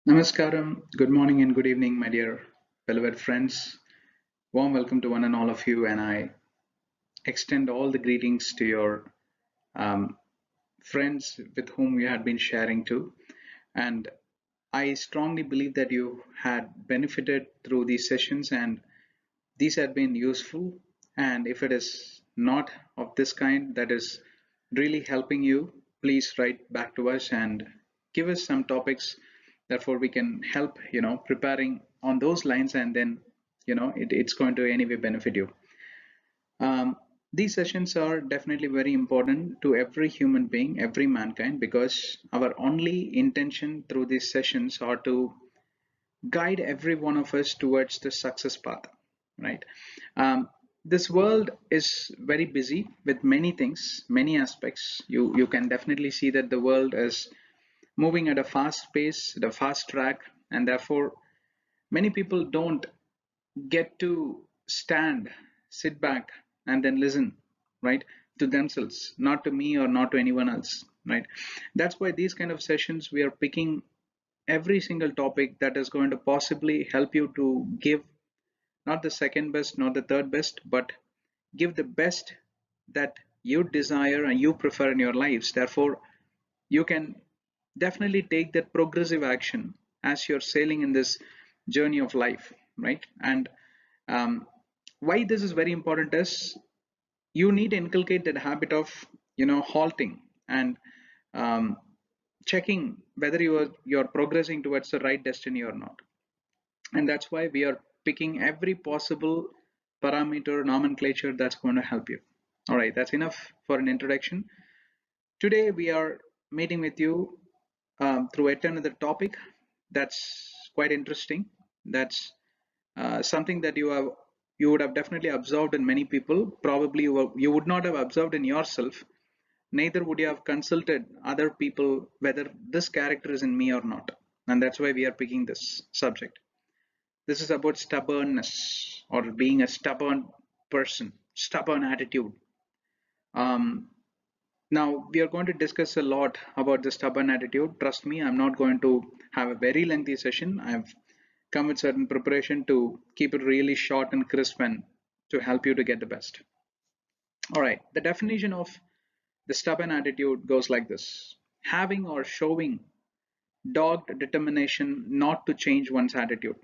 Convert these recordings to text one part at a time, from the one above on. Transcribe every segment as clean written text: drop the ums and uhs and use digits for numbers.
Namaskaram, good morning and good evening, my dear beloved friends. Warm welcome to one and all of you, and I extend all the greetings to your um, friends with whom you had been sharing to. And I strongly believe that you had benefited through these sessions and these had been useful. And if it is not of this kind that is really helping you, please write back to us and give us some topics. Therefore, we can help, preparing on those lines, and then, it's going to anyway benefit you. Um, these sessions are definitely very important to every human being, every mankind, because our only intention through these sessions are to guide every one of us towards the success path, right? This world is very busy with many things, many aspects. You can definitely see that the world is moving at a fast pace, at a fast track, and therefore many people don't get to stand, sit back, and then listen, right, to themselves, not to me or not to anyone else, right? That's why these kind of sessions we are picking every single topic that is going to possibly help you to give not the second best, not the third best, but give the best that you desire and you prefer in your lives. Therefore, you can definitely take that progressive action as you're sailing in this journey of life, right? And um, why this is very important is you need to inculcate that habit of halting and um, checking whether you're progressing towards the right destiny or not. And that's why we are picking every possible parameter nomenclature that's going to help you. All right, that's enough for an introduction. Today we are meeting with you through yet another topic that's quite interesting. That's something that you would have definitely observed in many people. Probably you would not have observed in yourself. Neither would you have consulted other people whether this character is in me or not. And that's why we are picking this subject. This is about stubbornness or being a stubborn person, stubborn attitude. Um, Now, we are going to discuss a lot about the stubborn attitude. Trust me, I'm not going to have a very lengthy session. I've come with certain preparation to keep it really short and crisp and to help you to get the best. All right, the definition of the stubborn attitude goes like this: having or showing dogged determination not to change one's attitude.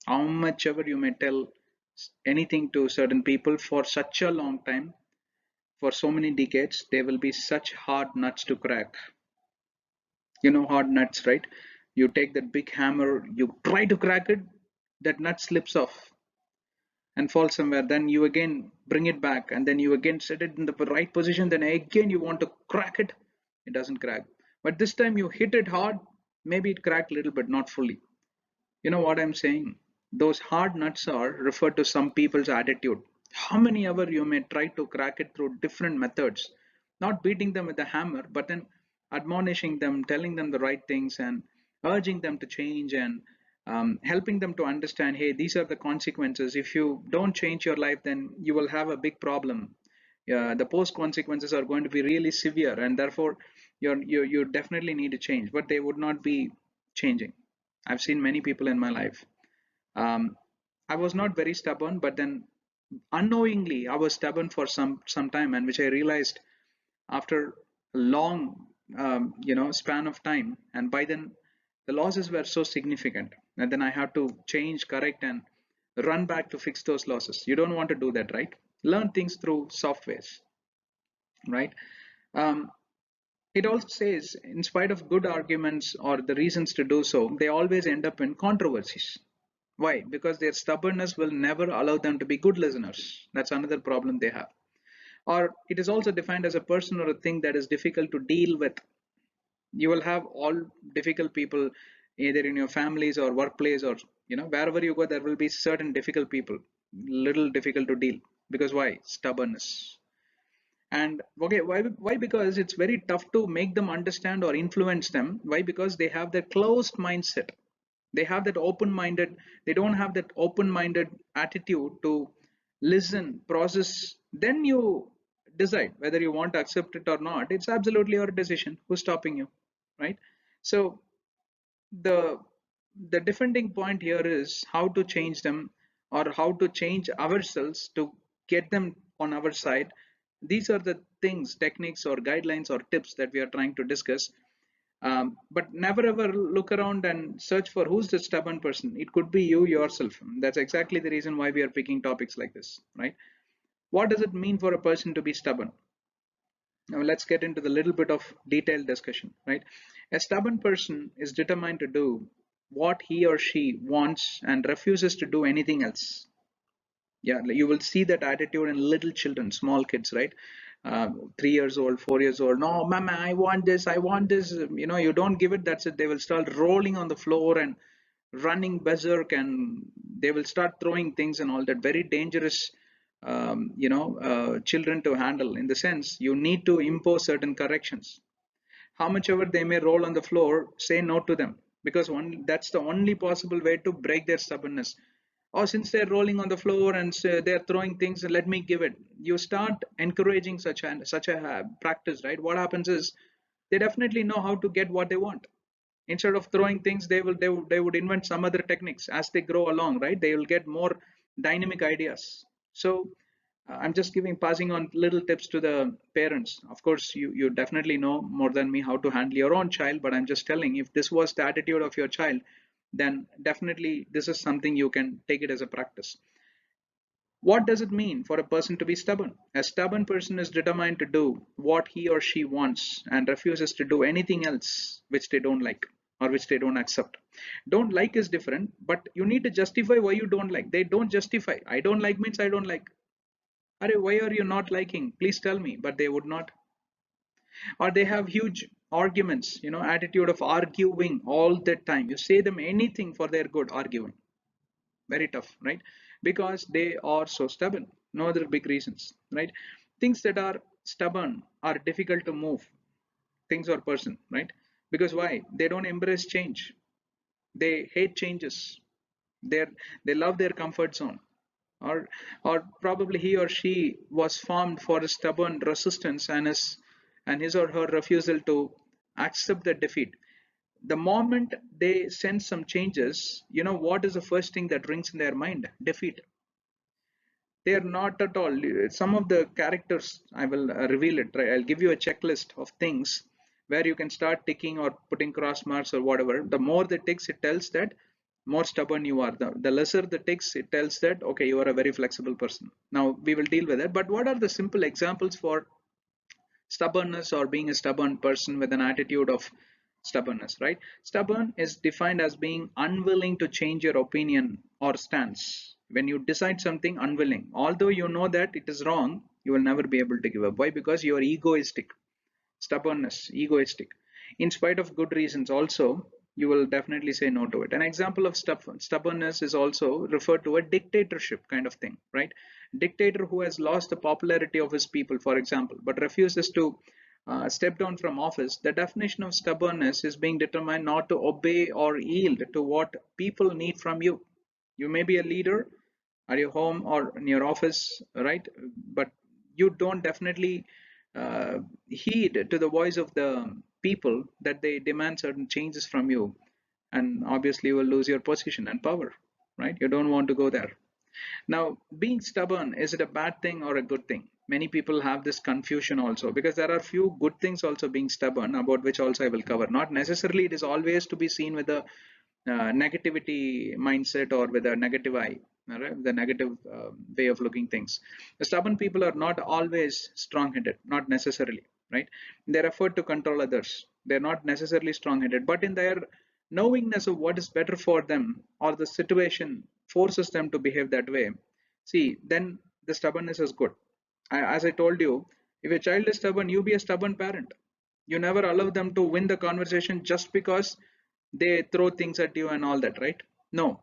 How much ever you may tell anything to certain people for such a long time, for so many decades, they will be such hard nuts to crack. You know hard nuts, right? You take that big hammer, you try to crack it, that nut slips off and falls somewhere. Then you again bring it back, and then you again set it in the right position. Then again you want to crack it, it doesn't crack. But this time you hit it hard, maybe it cracked a little bit, not fully. You know what I'm saying? Those hard nuts are referred to some people's attitude. How many ever you may try to crack it through different methods, not beating them with a hammer, but then admonishing them, telling them the right things, and urging them to change and helping them to understand, hey, these are the consequences. If you don't change your life, then you will have a big problem. The post consequences are going to be really severe, and therefore you definitely need to change. But they would not be changing. I've seen many people in my life. Um, I was not very stubborn, but then unknowingly I was stubborn for some time, and which I realized after a long span of time. And by then the losses were so significant, and then I had to change, correct, and run back to fix those losses. You don't want to do that, right? Learn things through softwares, right? Um, it also says, in spite of good arguments or the reasons to do so, they always end up in controversies. Why? Because their stubbornness will never allow them to be good listeners. That's another problem they have. Or it is also defined as a person or a thing that is difficult to deal with. You will have all difficult people either in your families or workplace, or wherever you go there will be certain difficult people, little difficult to deal. Because why? Stubbornness. And okay, why? Because it's very tough to make them understand or influence them. Why? Because they have that closed mindset. They have that open-minded. They don't have that open-minded attitude to listen, process. Then you decide whether you want to accept it or not. It's absolutely your decision. Who's stopping you, right? So the the defending point here is how to change them, or how to change ourselves to get them on our side. These are the things, techniques or guidelines or tips that we are trying to discuss. But never ever look around and search for who's the stubborn person. It could be you yourself. That's exactly the reason why we are picking topics like this, right? What does it mean for a person to be stubborn? Now let's get into the little bit of detailed discussion, right? A stubborn person is determined to do what he or she wants and refuses to do anything else. Yeah, you will see that attitude in little children, small kids, right? 3 years old, 4 years old. No, mama, I want this, I want this. You don't give it, that's it. They will start rolling on the floor and running berserk, and they will start throwing things and all that. Very dangerous, children to handle. In the sense, you need to impose certain corrections. How much ever they may roll on the floor, say no to them, because that's the only possible way to break their stubbornness. Or since they're rolling on the floor and they're throwing things, let me give it. You start encouraging such a practice, right? What happens is they definitely know how to get what they want. Instead of throwing things, they would invent some other techniques as they grow along, right? They will get more dynamic ideas. So I'm just passing on little tips to the parents. Of course, you definitely know more than me how to handle your own child, but I'm just telling, if this was the attitude of your child, then definitely this is something you can take it as a practice. What does it mean for a person to be stubborn? A stubborn person is determined to do what he or she wants and refuses to do anything else which they don't like or which they don't accept. Don't like is different, but you need to justify why you don't like. They don't justify. I don't like means I don't like. Arey, why are you not liking? Please tell me. But they would not. Or they have huge arguments, attitude of arguing all the time. You say them anything for their good, arguing. Very tough, right? Because they are so stubborn. No other big reasons, right? Things that are stubborn are difficult to move. Things or person, right? Because why? They don't embrace change. They hate changes. They love their comfort zone. Or probably he or she was formed for a stubborn resistance and his or her refusal to accept the defeat. The moment they sense some changes, what is the first thing that rings in their mind? Defeat. They are not at all. Some of the characters, I will reveal it, right? I'll give you a checklist of things where you can start ticking or putting cross marks or whatever. The more the ticks, it tells that more stubborn you are. The lesser the ticks, it tells that okay, you are a very flexible person. Now we will deal with that, but what are the simple examples for stubbornness or being a stubborn person with an attitude of stubbornness, right? Stubborn is defined as being unwilling to change your opinion or stance. When you decide something, unwilling, although you know that it is wrong, you will never be able to give up. Why? Because you are egoistic. Stubbornness, egoistic. In spite of good reasons also, you will definitely say no to it. An example of stubbornness is also referred to a dictatorship kind of thing, right? Dictator who has lost the popularity of his people, for example, but refuses to step down from office. The definition of stubbornness is being determined not to obey or yield to what people need from you. You may be a leader at your home or in your office, right? But you don't definitely uh, heed to the voice of the people that they demand certain changes from you, and obviously you will lose your position and power, right? You don't want to go there. Now, being stubborn, is it a bad thing or a good thing? Many people have this confusion also, because there are few good things also being stubborn, about which also I will cover. Not necessarily it is always to be seen with a negativity mindset or with a negative eye, right? The negative way of looking things. The stubborn people are not always strong-headed, not necessarily, right? Their effort to control others, they're not necessarily strong-headed, but in their knowingness of what is better for them, or the situation forces them to behave that way, see, then the stubbornness is good. As I told you, if your child is stubborn, you be a stubborn parent. You never allow them to win the conversation just because they throw things at you and all that, right? No,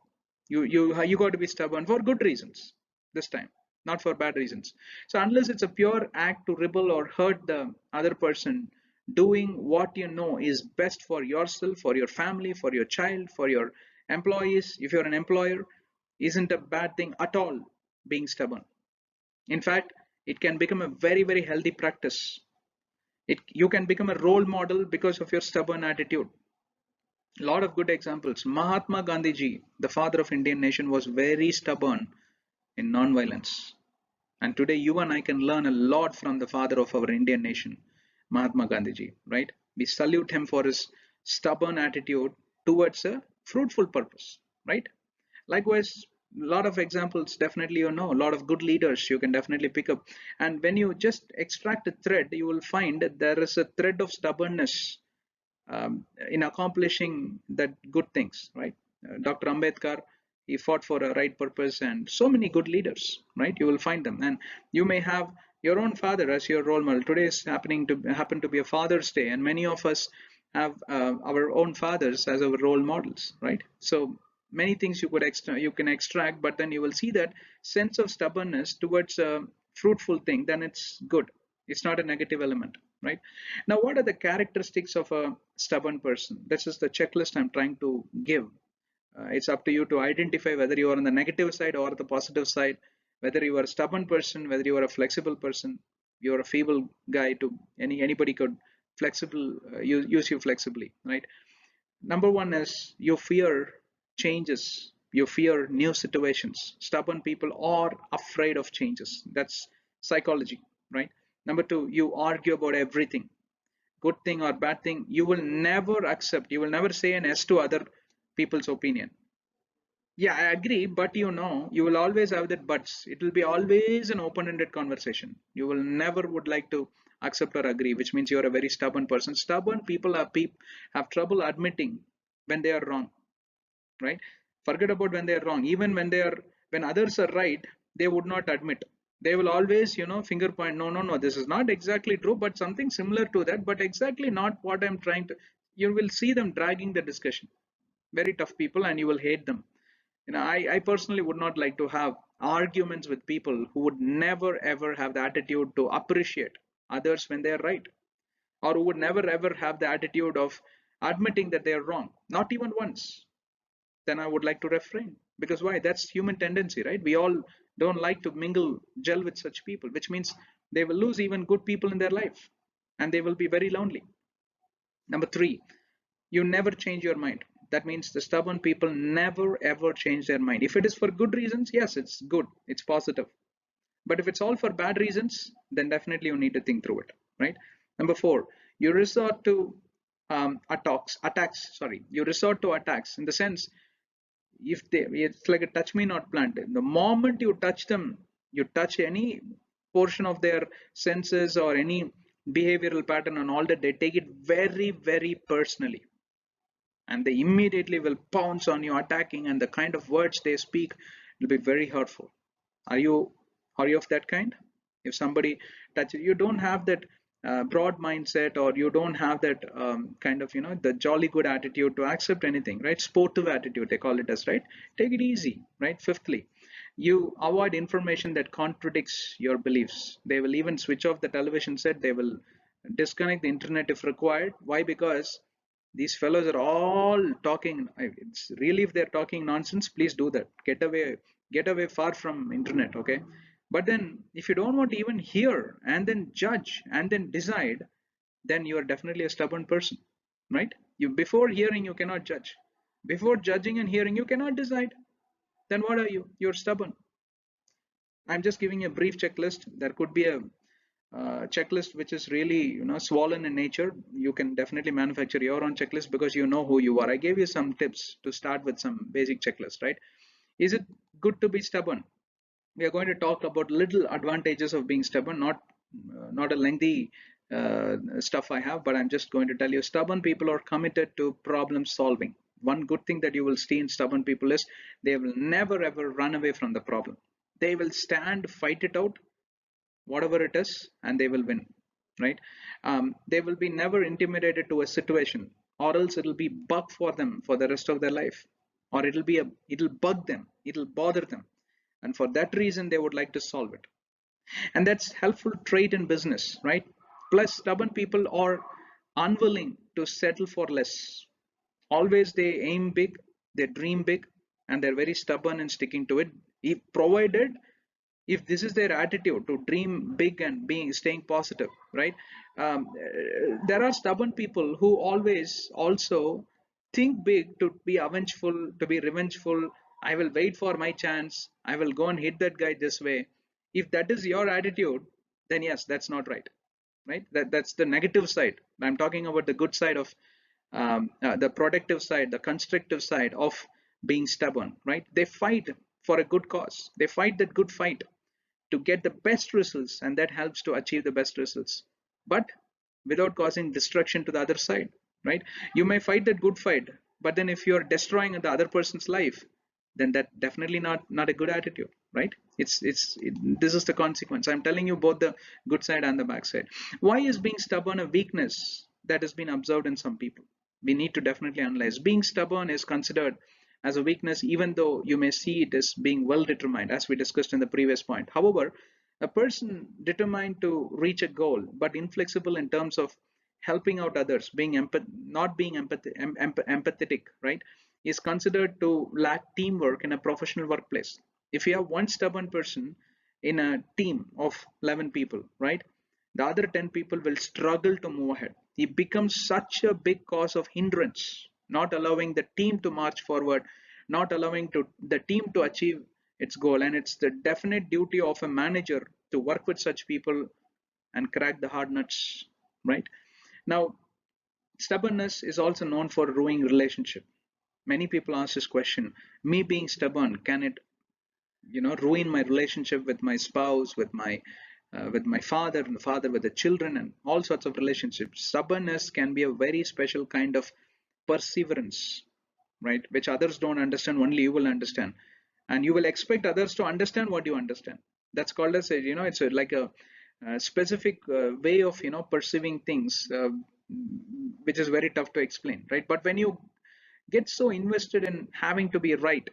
you got to be stubborn for good reasons this time, not for bad reasons. So unless it's a pure act to rebel or hurt the other person, doing what you know is best for yourself, for your family, for your child, for your employees, if you're an employer, isn't a bad thing at all. Being stubborn, in fact, it can become a very, very healthy practice. You can become a role model because of your stubborn attitude. A lot of good examples. Mahatma Gandhi ji, the father of Indian nation, was very stubborn in non-violence. And today you and I can learn a lot from the father of our Indian nation, Mahatma Gandhi ji, right? We salute him for his stubborn attitude towards a fruitful purpose, right? Likewise, a lot of examples, definitely, a lot of good leaders you can definitely pick up. And when you just extract a thread, you will find that there is a thread of stubbornness in accomplishing that good things, right? Dr. Ambedkar, he fought for a right purpose, and so many good leaders, right? You will find them, and you may have your own father as your role model. Today is happen to be a Father's Day, and many of us have our own fathers as our role models, right? So many things you can extract, but then you will see that sense of stubbornness towards a fruitful thing. Then it's good. It's not a negative element, right? Now, what are the characteristics of a stubborn person? This is the checklist I'm trying to give. It's up to you to identify whether you are on the negative side or the positive side, whether you are a stubborn person, whether you are a flexible person, you're a feeble guy. To anybody could flexible use you flexibly, right? Number one is you fear changes, you fear new situations. Stubborn people are afraid of changes. That's psychology, right? Number two, you argue about everything, good thing or bad thing. You will never accept, you will never say an yes to other people's opinion. Yeah, I agree, but you will always have that buts. It will be always an open-ended conversation. You will never would like to accept or agree, which means you're a very stubborn person. Stubborn people have trouble admitting when they are wrong, right? Forget about when they are wrong. Even when others are right, they would not admit. They will always, finger point. No, no, no. This is not exactly true, but something similar to that, but exactly not what I'm trying to. You will see them dragging the discussion. Very tough people, and you will hate them. I personally would not like to have arguments with people who would never ever have the attitude to appreciate others when they are right, or who would never ever have the attitude of admitting that they are wrong, not even once. Then I would like to refrain. Because why? That's human tendency, right? We all don't like to gel with such people, which means they will lose even good people in their life, and they will be very lonely. Number three, you never change your mind. That means the stubborn people never ever change their mind. If it is for good reasons, yes, it's good, it's positive. But if it's all for bad reasons, then definitely you need to think through it, right? Number four, you resort to attacks. Sorry, you resort to attacks in the sense, it's like a touch me not plant. The moment you touch them, you touch any portion of their senses or any behavioral pattern and all that, they take it very, very personally, and they immediately will pounce on you, attacking, and the kind of words they speak will be very hurtful. Are you are you of that kind? If somebody touches you, don't have that broad mindset, or you don't have that kind of the jolly good attitude to accept anything, right? Sportive attitude, they call it as, right? Take it easy, right? Fifthly, you avoid information that contradicts your beliefs. They will even switch off the television set, they will disconnect the internet if required. Why? Because these fellows are all talking. It's really, if they're talking nonsense, please do that. Get away far from internet, okay? But then if you don't want to even hear and then judge and then decide, then you are definitely a stubborn person, right? You, before hearing, you cannot judge. Before judging and hearing, you cannot decide. Then what are you? You're stubborn. I'm just giving a brief checklist. There could be a checklist which is really swollen in nature. You can definitely manufacture your own checklist because you know who you are. I gave you some tips to start with, some basic checklist, right? Is it good to be stubborn? We are going to talk about little advantages of being stubborn, not a lengthy stuff I have, but I'm just going to tell you, stubborn people are committed to problem solving. One good thing that you will see in stubborn people is they will never ever run away from the problem. They will stand, fight it out, whatever it is, and they will win, right? They will be never intimidated to a situation, or else it'll be bug for them for the rest of their life, or it'll bug them, it'll bother them, and for that reason they would like to solve it. And that's helpful trait in business, right? Plus, stubborn people are unwilling to settle for less. Always they aim big, they dream big, and they're very stubborn in sticking to it, if provided, if this is their attitude to dream big and being staying positive, right? There are stubborn people who always also think big, to be avengeful, to be revengeful. I will wait for my chance. I will go and hit that guy this way. If that is your attitude, then yes, that's not right. Right? That's the negative side. I'm talking about the good side of the productive side, the constructive side of being stubborn. Right? They fight for a good cause. They fight that good fight to get the best results, and that helps to achieve the best results, but without causing destruction to the other side. Right? You may fight that good fight, but then if you're destroying the other person's life, then that definitely not a good attitude. Right? This is the consequence. I'm telling you both the good side and the bad side. Why is being stubborn a weakness that has been observed in some people? We need to definitely analyze. Being stubborn is considered as a weakness, even though you may see it as being well determined, as we discussed in the previous point. However, a person determined to reach a goal but inflexible in terms of helping out others, being not being empathetic, right, is considered to lack teamwork in a professional workplace. If you have one stubborn person in a team of 11 people, right, the other 10 people will struggle to move ahead. He becomes such a big cause of hindrance, not allowing the team to march forward, not allowing the team to achieve its goal. And it's the definite duty of a manager to work with such people and crack the hard nuts. Right? Now, stubbornness is also known for ruining relationship. Many people ask this question: me being stubborn, can it ruin my relationship with my spouse, with my father, and the father with the children, and all sorts of relationships? Stubbornness can be a very special kind of perseverance, right, which others don't understand, only you will understand, and you will expect others to understand what you understand. That's called as a, it's like a specific way of perceiving things, which is very tough to explain, right? But when you get so invested in having to be right,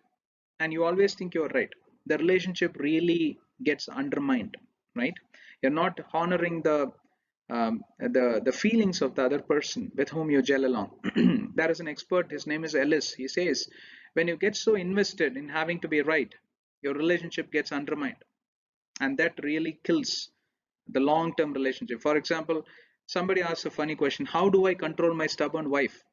and you always think you're right, the relationship really gets undermined. Right? You're not honoring the feelings of the other person with whom you gel along. There is an expert, his name is Ellis. He says, when you get so invested in having to be right, your relationship gets undermined, and that really kills the long-term relationship. For example, somebody asks a funny question: how do I control my stubborn wife?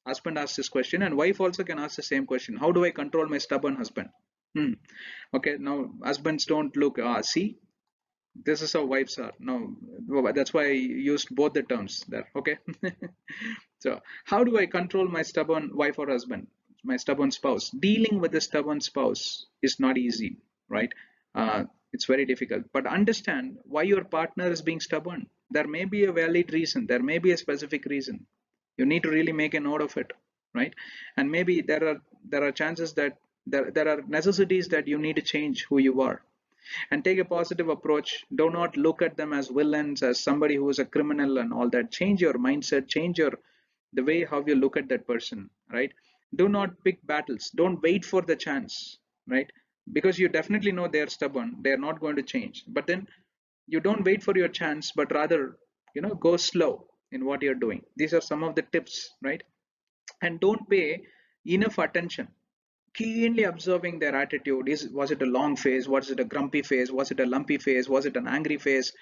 Husband asks this question, and wife also can ask the same question: how do I control my stubborn husband? Hmm. Okay, now husbands don't look, see, this is how wives are. No, that's why I used both the terms there. Okay. So how do I control my stubborn wife or husband, my stubborn spouse? Dealing with a stubborn spouse is not easy, right? It's very difficult, but understand why your partner is being stubborn. There may be a valid reason, there may be a specific reason. You need to really make a note of it, right? And maybe there are chances that there are necessities that you need to change who you are, and take a positive approach. Do not look at them as villains, as somebody who is a criminal and all that. Change your mindset, change your the way how you look at that person, right? Do not pick battles. Don't wait for the chance, right? Because you definitely know they're stubborn, they're not going to change. But then you don't wait for your chance, but rather, go slow in what you're doing. These are some of the tips, right? And don't pay enough attention, keenly observing their attitude. Was it a long face? Was it a grumpy face? Was it a lumpy face? Was it an angry face?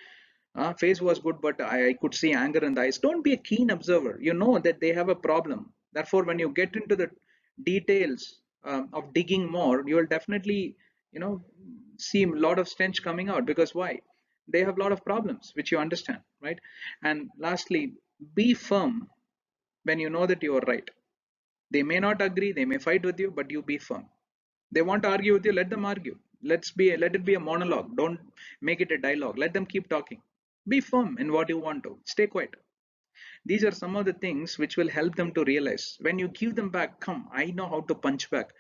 Face was good, but I could see anger in the eyes. Don't be a keen observer. You know that they have a problem. Therefore, when you get into the details of digging more, you will definitely, you know, see a lot of stench coming out. Because why? They have a lot of problems, which you understand, right? And lastly, be firm when you know that you are right. They may not agree, they may fight with you, but you be firm. They want to argue with you, let them argue. Let it be a monologue. Don't make it a dialogue. Let them keep talking. Be firm in what you want to. Stay quiet. These are some of the things which will help them to realize. When you give them back, come, I know how to punch back.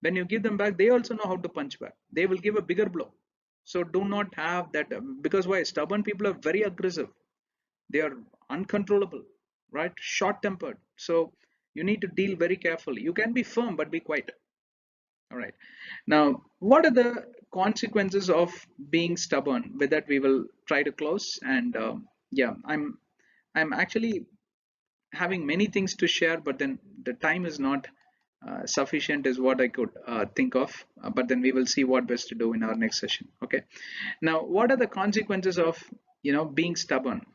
When you give them back, they also know how to punch back. They will give a bigger blow. So do not have that, because why? Stubborn people are very aggressive. They are uncontrollable, right? Short tempered. So you need to deal very carefully. You can be firm, but be quiet. All right. Now, what are the consequences of being stubborn? With that, we will try to close. And yeah, I'm actually having many things to share, but then the time is not sufficient, is what I could think of. But then we will see what best to do in our next session. Okay. Now, what are the consequences of being stubborn?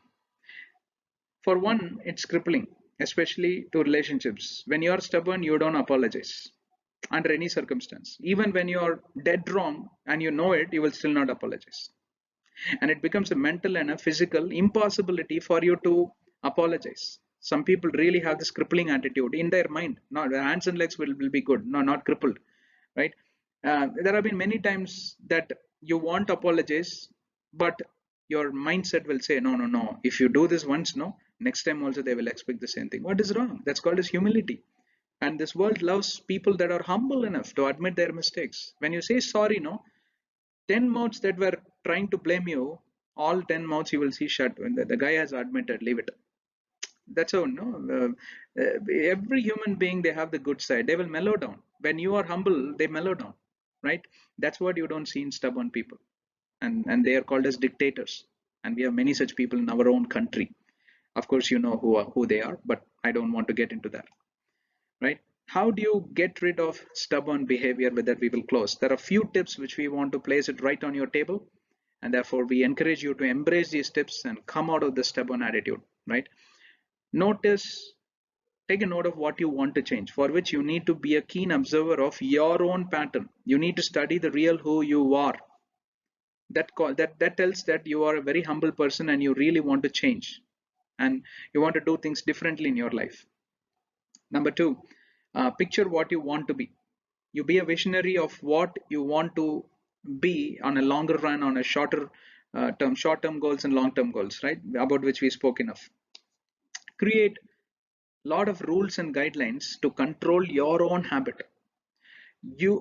For one, it's crippling. especially to relationships. When you're stubborn, you don't apologize under any circumstance. Even when you're dead wrong and you know it, you will still not apologize. And it becomes a mental and a physical impossibility for you to apologize. Some people really have this crippling attitude in their mind. No, their hands and legs will be good, no, not crippled, right? There have been many times that you want to apologize, but your mindset will say, no, no, no. If you do this once, no, next time also they will expect the same thing. What is wrong? That's called as humility. And this world loves people that are humble enough to admit their mistakes. When you say sorry, no, 10 mouths that were trying to blame you, all 10 mouths you will see shut when the guy has admitted, leave it. That's how, no? Every human being, they have the good side. They will mellow down. When you are humble, they mellow down, right? That's what you don't see in stubborn people. And they are called as dictators. And we have many such people in our own country. Of course, you know who they are, but I don't want to get into that, right? How do you get rid of stubborn behavior? With that, we will close. There are few tips which we want to place it right on your table, and therefore we encourage you to embrace these tips and come out of the stubborn attitude, right? Notice, take a note of what you want to change, for which you need to be a keen observer of your own pattern. You need to study the real who you are. That tells that you are a very humble person and you really want to change, and you want to do things differently in your life. Number two, picture what you want to be. You be a visionary of what you want to be on a longer run, on a short-term goals and long-term goals, right? About which we spoke enough. Create a lot of rules and guidelines to control your own habit.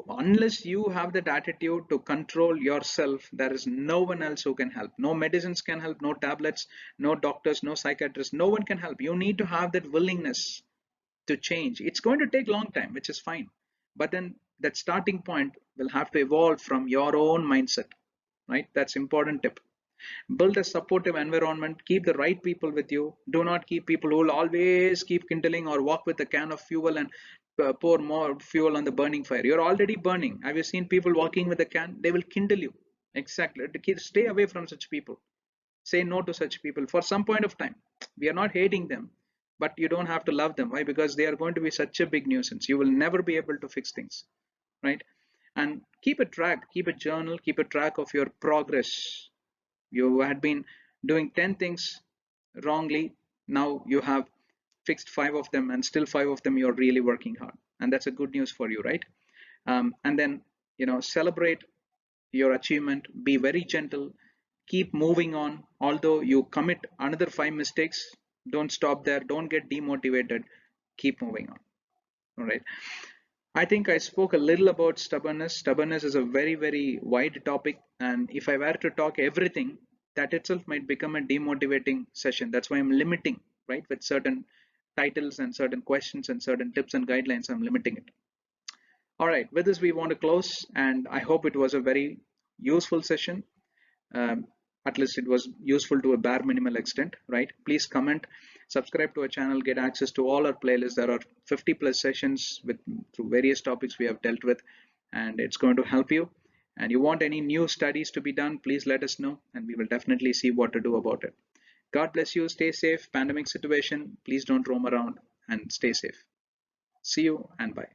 Unless you have that attitude to control yourself, there is no one else who can help. No medicines can help, no tablets, no doctors, no psychiatrists, no one can help. You need to have that willingness to change. It's going to take a long time, which is fine, but then that starting point will have to evolve from your own mindset, right? That's important tip. Build a supportive environment, keep the right people with you. Do not keep people who will always keep kindling or walk with a can of fuel and pour more fuel on the burning fire. You're already burning. Have you seen people walking with a can? They will kindle you. Exactly. Stay away from such people. Say no to such people for some point of time. We are not hating them, but you don't have to love them. Why? Because they are going to be such a big nuisance. You will never be able to fix things, right? And keep a track, keep a journal, keep a track of your progress. You had been doing 10 things wrongly. Now you have fixed 5 of them, and still 5 of them you're really working hard, and that's a good news for you, right? And then, celebrate your achievement. Be very gentle. Keep moving on. Although you commit another 5 mistakes, don't stop there. Don't get demotivated. Keep moving on. All right. I think I spoke a little about stubbornness. Stubbornness is a very, very wide topic, and if I were to talk everything, that itself might become a demotivating session. That's why I'm limiting, right? With certain titles and certain questions and certain tips and guidelines, I'm limiting it. All right, with this, we want to close, and I hope it was a very useful session. Um, at least it was useful to a bare minimal extent, right? Please comment, subscribe to our channel, get access to all our playlists. There are 50 plus sessions with through various topics we have dealt with, and it's going to help you. And you want any new studies to be done, please let us know, and we will definitely see what to do about it. God bless you. Stay safe. Pandemic situation, please don't roam around, and stay safe. See you and bye.